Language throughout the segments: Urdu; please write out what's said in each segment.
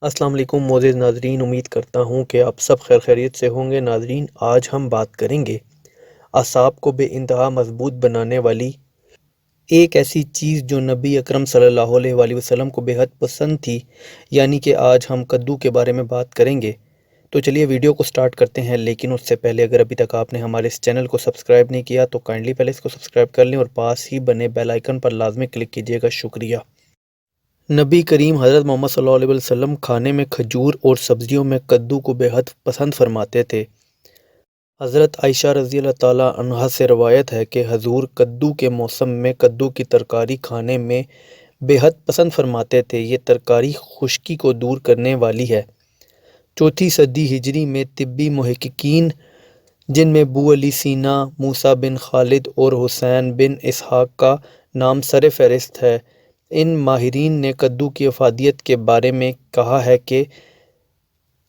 السلام علیکم معزز ناظرین، امید کرتا ہوں کہ آپ سب خیر خیریت سے ہوں گے۔ ناظرین، آج ہم بات کریں گے اعصاب کو بے انتہا مضبوط بنانے والی ایک ایسی چیز جو نبی اکرم صلی اللہ علیہ وآلہ وسلم کو بے حد پسند تھی، یعنی کہ آج ہم کدو کے بارے میں بات کریں گے۔ تو چلیے ویڈیو کو سٹارٹ کرتے ہیں، لیکن اس سے پہلے اگر ابھی تک آپ نے ہمارے اس چینل کو سبسکرائب نہیں کیا تو کائنڈلی پہلے اس کو سبسکرائب کر لیں اور پاس ہی بنے بیل آئیکن پر لازمی کلک کیجیے گا۔ شکریہ۔ نبی کریم حضرت محمد صلی اللہ علیہ وسلم کھانے میں کھجور اور سبزیوں میں کدو کو بے حد پسند فرماتے تھے۔ حضرت عائشہ رضی اللہ تعالیٰ عنہا سے روایت ہے کہ حضور کدو کے موسم میں کدو کی ترکاری کھانے میں بے حد پسند فرماتے تھے۔ یہ ترکاری خشکی کو دور کرنے والی ہے۔ 4 صدی ہجری میں طبی محققین، جن میں ابو علی سینا، موسیٰ بن خالد اور حسین بن اسحاق کا نام سر فہرست ہے، ان ماہرین نے کدو کی افادیت کے بارے میں کہا ہے کہ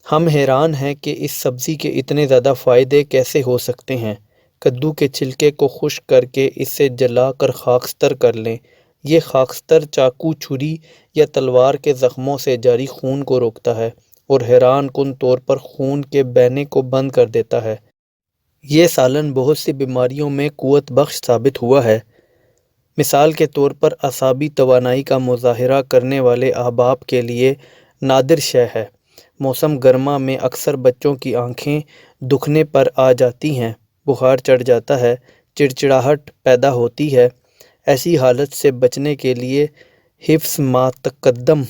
ہم حیران ہیں کہ اس سبزی کے اتنے زیادہ فائدے کیسے ہو سکتے ہیں۔ کدو کے چھلکے کو خشک کر کے اسے جلا کر خاکستر کر لیں۔ یہ خاکستر چاقو، چھری یا تلوار کے زخموں سے جاری خون کو روکتا ہے اور حیران کن طور پر خون کے بہنے کو بند کر دیتا ہے۔ یہ سالن بہت سی بیماریوں میں قوت بخش ثابت ہوا ہے۔ مثال کے طور پر اعصابی توانائی کا مظاہرہ کرنے والے احباب کے لیے نادر شے ہے۔ موسم گرما میں اکثر بچوں کی آنکھیں دکھنے پر آ جاتی ہیں، بخار چڑھ جاتا ہے، چڑچڑاہٹ پیدا ہوتی ہے۔ ایسی حالت سے بچنے کے لیے حفظ ما تقدم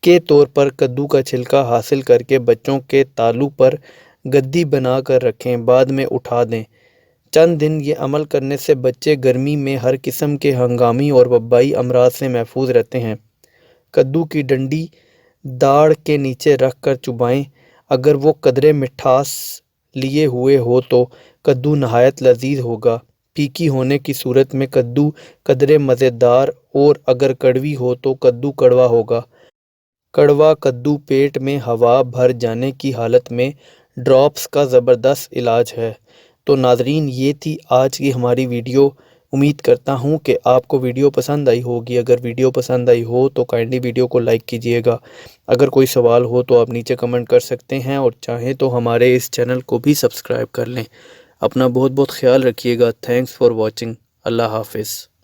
کے طور پر کدو کا چھلکا حاصل کر کے بچوں کے تالو پر گدی بنا کر رکھیں، بعد میں اٹھا دیں۔ چند دن یہ عمل کرنے سے بچے گرمی میں ہر قسم کے ہنگامی اور وبائی امراض سے محفوظ رہتے ہیں۔ کدو کی ڈنڈی داڑھ کے نیچے رکھ کر چبائیں۔ اگر وہ قدرے مٹھاس لیے ہوئے ہو تو کدو نہایت لذیذ ہوگا۔ پھیکی ہونے کی صورت میں کدو قدرے مزیدار اور اگر کڑوی ہو تو کدو کڑوا ہوگا۔ کڑوا کدو پیٹ میں ہوا بھر جانے کی حالت میں ڈراپس کا زبردست علاج ہے۔ تو ناظرین، یہ تھی آج کی ہماری ویڈیو۔ امید کرتا ہوں کہ آپ کو ویڈیو پسند آئی ہوگی۔ اگر ویڈیو پسند آئی ہو تو کائنڈلی ویڈیو کو لائک کیجئے گا۔ اگر کوئی سوال ہو تو آپ نیچے کمنٹ کر سکتے ہیں، اور چاہیں تو ہمارے اس چینل کو بھی سبسکرائب کر لیں۔ اپنا بہت بہت خیال رکھیے گا۔ Thanks for watching. اللہ حافظ۔